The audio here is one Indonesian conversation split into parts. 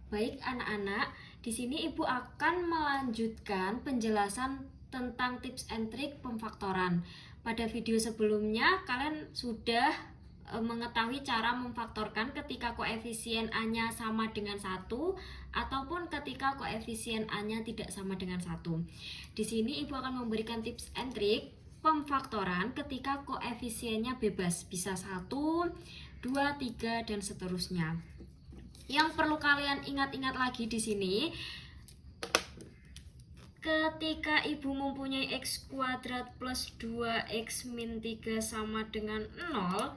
Baik anak-anak, di sini Ibu akan melanjutkan penjelasan tentang tips and trik pemfaktoran. Pada video sebelumnya kalian sudah mengetahui cara memfaktorkan ketika koefisien A-nya sama dengan 1 ataupun ketika koefisien A-nya tidak sama dengan 1. Di sini Ibu akan memberikan tips and trik pemfaktoran ketika koefisiennya bebas, bisa 1, 2, 3 dan seterusnya. Yang perlu kalian ingat-ingat lagi di sini, ketika Ibu mempunyai x kuadrat plus 2x min 3 sama dengan 0.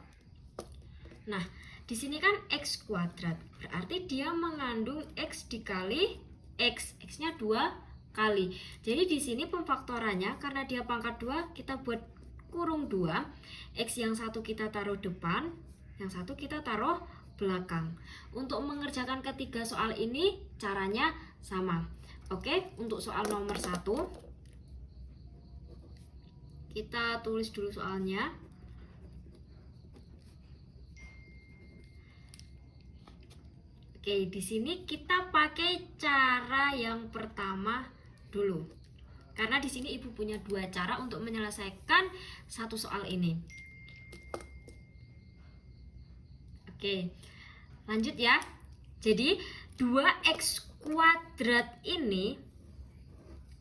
Nah, di sini kan x kuadrat, berarti dia mengandung x dikali x. X-nya 2 kali. Jadi di sini pemfaktorannya karena dia pangkat 2, kita buat kurung 2. X yang satu kita taruh depan, yang satu kita taruh belakang. Untuk mengerjakan ketiga soal ini caranya sama. Oke, untuk soal nomor 1 kita tulis dulu soalnya. Oke, di sini kita pakai cara yang pertama dulu. Karena di sini Ibu punya dua cara untuk menyelesaikan satu soal ini. Oke, lanjut ya. Jadi 2x kuadrat ini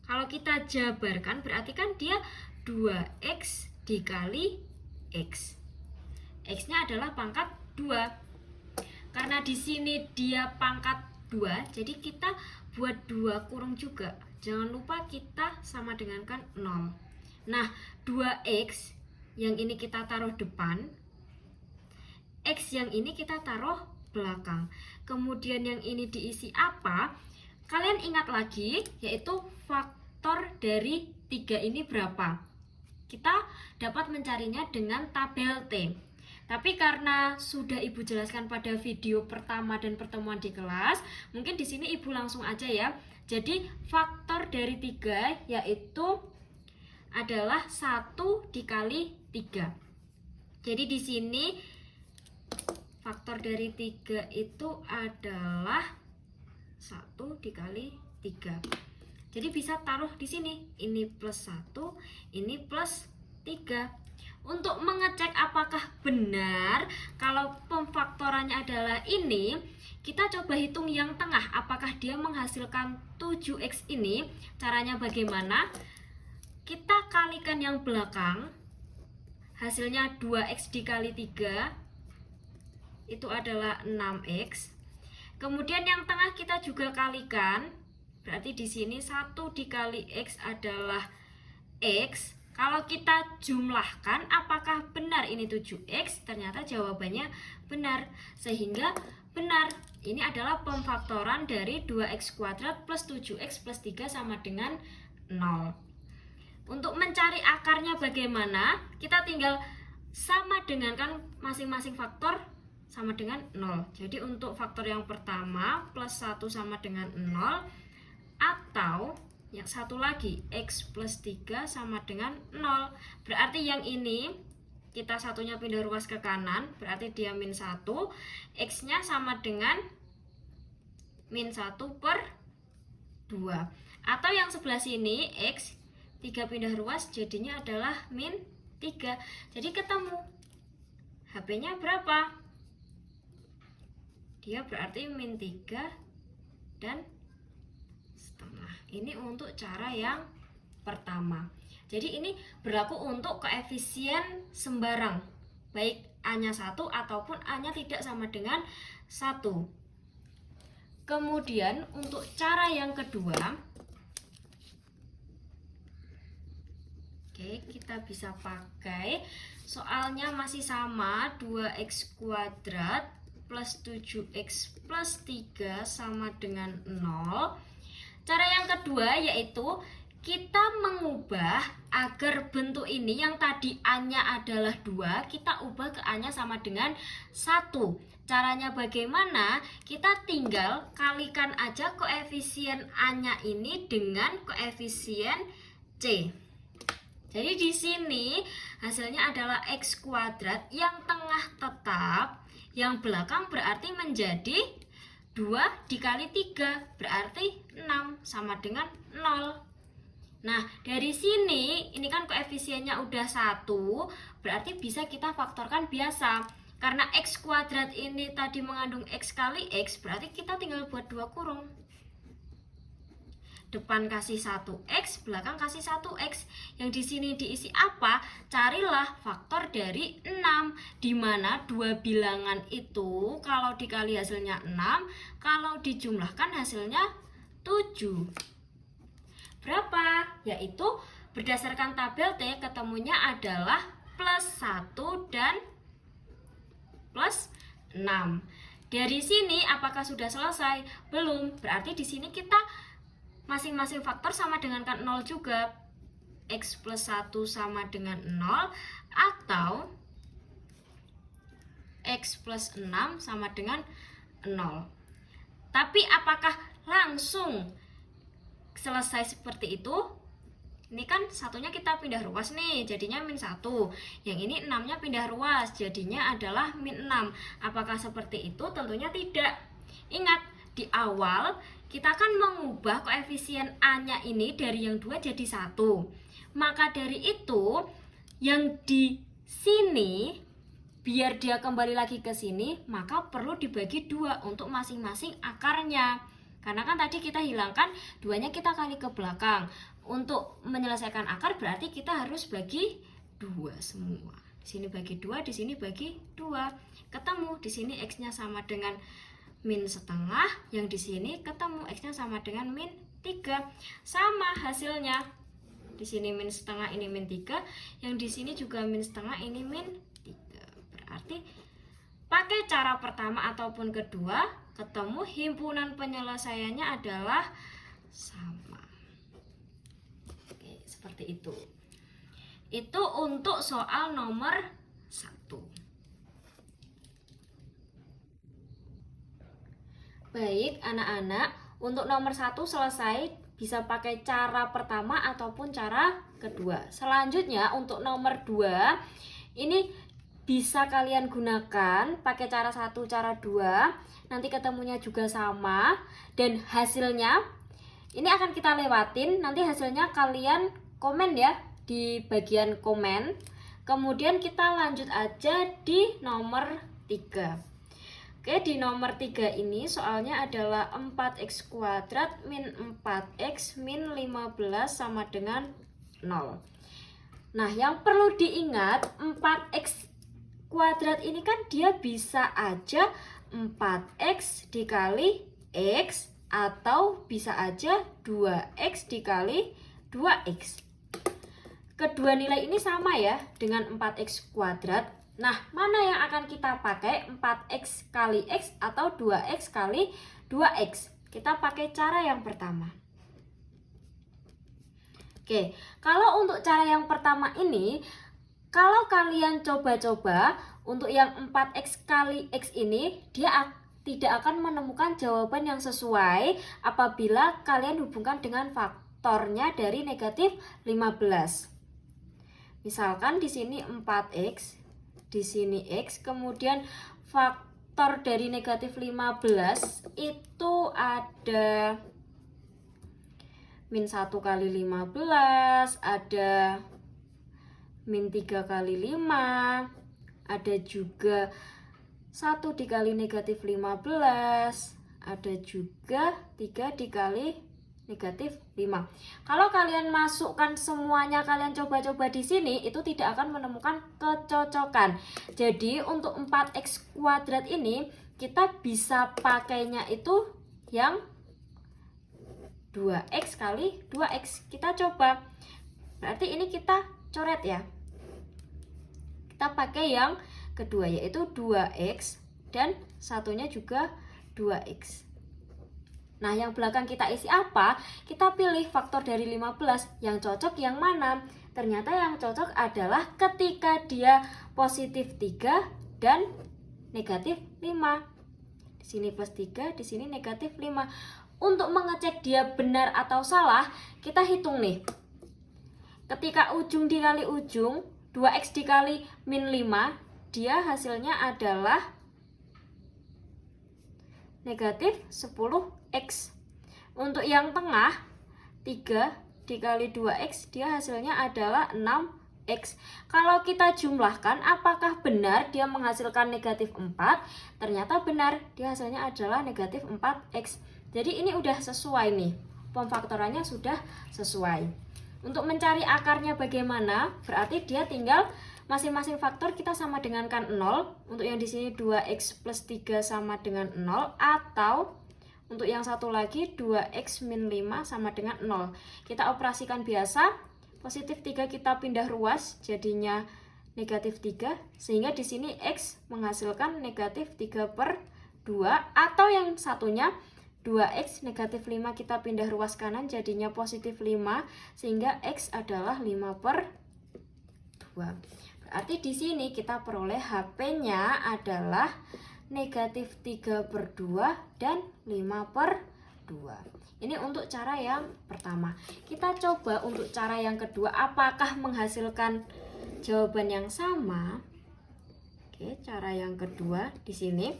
kalau kita jabarkan berarti kan dia 2x dikali x. X-nya adalah pangkat 2. Karena di sini dia pangkat 2, jadi kita buat 2 kurung juga. Jangan lupa kita sama dengan kan 0. Nah, 2x yang ini kita taruh depan, X yang ini kita taruh belakang. Kemudian yang ini diisi apa? Kalian ingat lagi, yaitu faktor dari 3 ini berapa? Kita dapat mencarinya dengan tabel T. Tapi karena sudah Ibu jelaskan pada video pertama dan pertemuan di kelas, mungkin di sini Ibu langsung aja ya. Jadi faktor dari 3 yaitu adalah 1 dikali 3. Jadi di sini faktor dari 3 itu adalah 1 dikali 3. Jadi bisa taruh di sini. Ini plus 1, ini plus 3. Untuk mengecek apakah benar kalau pemfaktorannya adalah ini, kita coba hitung yang tengah. Apakah dia menghasilkan 7x ini? Caranya bagaimana? Kita kalikan yang belakang. Hasilnya 2x dikali 3. Itu adalah 6x. Kemudian yang tengah kita juga kalikan. Berarti di sini 1 dikali x adalah x. Kalau kita jumlahkan apakah benar ini 7x? Ternyata jawabannya benar. Sehingga benar. Ini adalah pemfaktoran dari 2x kuadrat plus 7x plus 3 sama dengan 0. Untuk mencari akarnya bagaimana? Kita tinggal sama dengan kan masing-masing faktor sama dengan 0. Jadi untuk faktor yang pertama plus 1 sama dengan 0, atau yang satu lagi x plus 3 sama dengan 0. Berarti yang ini kita satunya pindah ruas ke kanan, berarti dia min 1. X nya sama dengan min 1 per 2. Atau yang sebelah sini x 3 pindah ruas jadinya adalah min 3. Jadi ketemu HP nya berapa? Dia berarti min 3 dan setengah. Ini untuk cara yang pertama. Jadi ini berlaku untuk koefisien sembarang, baik A-nya 1 ataupun A-nya tidak sama dengan 1. Kemudian untuk cara yang kedua, oke, kita bisa pakai soalnya masih sama, 2x kuadrat plus 7x plus 3 sama dengan 0. Cara yang kedua yaitu kita mengubah agar bentuk ini yang tadi A-nya adalah 2, kita ubah ke A-nya sama dengan 1. Caranya bagaimana? Kita tinggal kalikan aja koefisien A-nya ini dengan koefisien C. Jadi di sini hasilnya adalah x kuadrat, yang tengah tetap, yang belakang berarti menjadi 2 dikali 3 berarti 6 sama dengan 0. Nah, dari sini ini kan koefisiennya udah 1, berarti bisa kita faktorkan biasa. Karena x kuadrat ini tadi mengandung x kali x, berarti kita tinggal buat 2 kurung. Depan kasih 1x, belakang kasih 1x. Yang di sini diisi apa? Carilah faktor dari 6, di mana dua bilangan itu kalau dikali hasilnya 6, kalau dijumlahkan hasilnya 7. Berapa? Yaitu berdasarkan tabel T ketemunya adalah plus 1 dan plus 6. Dari sini apakah sudah selesai? Belum. Berarti di sini kita masing-masing faktor sama dengan kan 0 juga. X plus 1 sama dengan 0 atau X plus 6 sama dengan 0. Tapi apakah langsung selesai seperti itu? Ini kan satunya kita pindah ruas nih, jadinya min 1. Yang ini 6-nya pindah ruas, jadinya adalah min 6. Apakah seperti itu? Tentunya tidak. Ingat, di awal kita akan mengubah koefisien A-nya ini dari yang 2 jadi 1. Maka dari itu, yang di sini, biar dia kembali lagi ke sini, maka perlu dibagi 2 untuk masing-masing akarnya. Karena kan tadi kita hilangkan 2-nya, kita kali ke belakang. Untuk menyelesaikan akar berarti kita harus bagi 2 semua. Di sini bagi 2, di sini bagi 2. Ketemu di sini x-nya sama dengan min setengah, yang di sini ketemu x-nya sama dengan min 3. Sama hasilnya. Di sini min setengah, ini min 3, yang di sini juga min setengah, ini min 3. Berarti pakai cara pertama ataupun kedua, ketemu himpunan penyelesaiannya adalah sama. Oke, seperti itu. Itu untuk soal nomor 1. Baik, anak-anak, untuk nomor 1 selesai, bisa pakai cara pertama ataupun cara kedua. Selanjutnya untuk nomor 2, ini bisa kalian gunakan pakai cara 1, cara 2. Nanti ketemunya juga sama, dan hasilnya ini akan kita lewatin. Nanti hasilnya kalian komen ya di bagian komen. Kemudian kita lanjut aja di nomor 3. Oke, di nomor 3 ini soalnya adalah 4x kuadrat min 4x min 15 sama dengan 0. Nah, yang perlu diingat, 4x kuadrat ini kan dia bisa aja 4x dikali x, atau bisa aja 2x dikali 2x. Kedua nilai ini sama ya dengan 4x kuadrat. Nah, mana yang akan kita pakai? 4x kali x atau 2x kali 2x? Kita pakai cara yang pertama. Oke, kalau untuk cara yang pertama ini, kalau kalian coba-coba untuk yang 4x kali x ini, dia tidak akan menemukan jawaban yang sesuai apabila kalian hubungkan dengan faktornya dari negatif 15. Misalkan di sini 4x, di sini x, kemudian faktor dari negatif 15 itu ada min 1 kali 15, ada min 3 kali 5, ada juga 1 dikali negatif 15, ada juga 3 dikali negatif 5. Kalau kalian masukkan semuanya, kalian coba-coba di sini, itu tidak akan menemukan kecocokan. Jadi untuk 4x kuadrat ini, kita bisa pakainya itu yang 2x kali 2x. Kita coba. Berarti ini kita coret ya. Kita pakai yang kedua, yaitu 2x dan satunya juga 2x. Nah, yang belakang kita isi apa? Kita pilih faktor dari 15. Yang cocok yang mana? Ternyata yang cocok adalah ketika dia positif 3 dan negatif 5. Di sini plus 3, di sini negatif 5. Untuk mengecek dia benar atau salah, kita hitung nih. Ketika ujung dikali ujung, 2x dikali min 5, dia hasilnya adalah negatif 10x. Untuk yang tengah 3 dikali 2x dia hasilnya adalah 6x. Kalau kita jumlahkan apakah benar dia menghasilkan negatif 4? Ternyata benar, dia hasilnya adalah negatif 4x. Jadi ini udah sesuai nih, pemfaktorannya sudah sesuai. Untuk mencari akarnya bagaimana? Berarti dia tinggal masing-masing faktor kita sama dengankan 0. Untuk yang di sini 2x plus 3 sama dengan 0, atau untuk yang satu lagi 2x min 5 sama dengan 0. Kita operasikan biasa, positif 3 kita pindah ruas jadinya negatif 3, sehingga di sini x menghasilkan negatif 3/2, atau yang satunya 2x negatif 5 kita pindah ruas kanan jadinya positif 5, sehingga x adalah 5/2. Berarti di sini kita peroleh HP-nya adalah negatif 3/2 dan 5/2. Ini untuk cara yang pertama. Kita coba untuk cara yang kedua, apakah menghasilkan jawaban yang sama? Oke, cara yang kedua di sini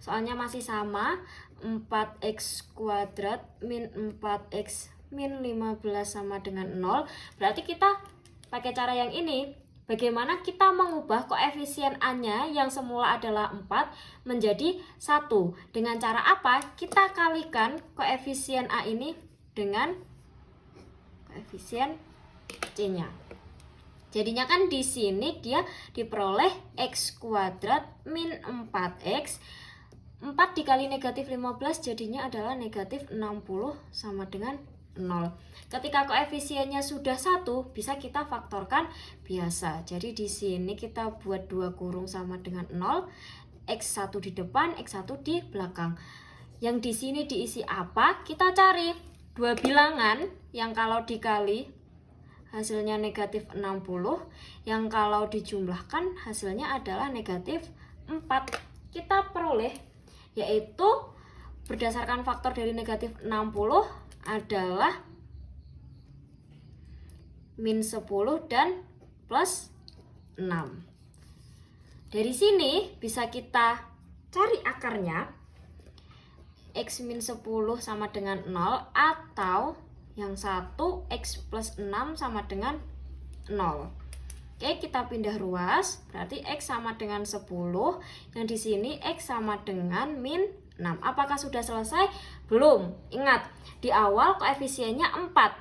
soalnya masih sama, 4x kuadrat min 4x min 15 sama dengan 0. Berarti kita pakai cara yang ini. Bagaimana kita mengubah koefisien A-nya yang semula adalah 4 menjadi 1? Dengan cara apa? Kita kalikan koefisien A ini dengan koefisien C-nya. Jadinya kan di sini dia diperoleh x kuadrat min 4x. 4 dikali negatif 15 jadinya adalah negatif 60 sama dengan 0. Ketika koefisiennya sudah 1, bisa kita faktorkan biasa. Jadi di sini kita buat 2 kurung sama dengan 0, x1 di depan, x1 di belakang. Yang di sini diisi apa? Kita cari dua bilangan yang kalau dikali hasilnya negatif 60, yang kalau dijumlahkan hasilnya adalah negatif 4. Kita peroleh yaitu berdasarkan faktor dari negatif 60 adalah min 10 dan plus 6. Dari sini bisa kita cari akarnya. X min 10 sama dengan 0, atau yang satu x plus 6 sama dengan 0. Oke, kita pindah ruas, berarti x sama dengan 10, yang di sini x sama dengan min 6. Apakah sudah selesai? Belum. Ingat, di awal koefisiennya 4.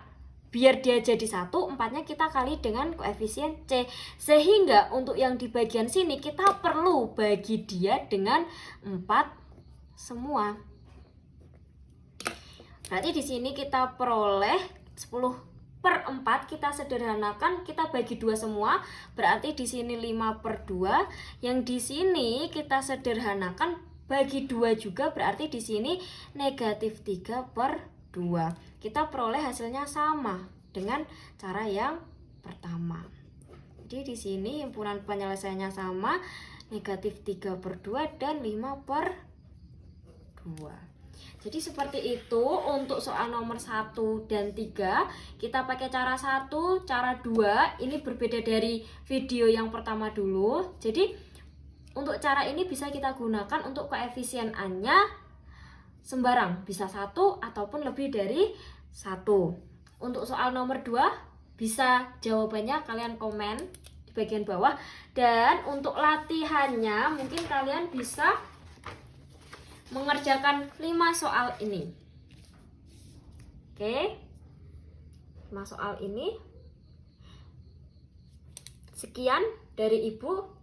Biar dia jadi 1, 4-nya kita kali dengan koefisien C. Sehingga untuk yang di bagian sini kita perlu bagi dia dengan 4 semua. Berarti di sini kita peroleh 10/4, kita sederhanakan, kita bagi 2 semua, berarti di sini 5/2. Yang di sini kita sederhanakan bagi 2 juga, berarti di sini negatif 3/2. Kita peroleh hasilnya sama dengan cara yang pertama. Jadi di sini himpunan penyelesaiannya sama, negatif 3/2 dan 5/2. Jadi seperti itu untuk soal nomor 1 dan 3. Kita pakai cara 1, cara 2. Ini berbeda dari video yang pertama dulu. Jadi untuk cara ini bisa kita gunakan untuk koefisien A-nya sembarang, bisa 1 ataupun lebih dari 1. Untuk soal nomor 2 bisa jawabannya kalian komen di bagian bawah. Dan untuk latihannya mungkin kalian bisa mengerjakan 5 soal ini. Oke, 5 soal ini. Sekian dari Ibu.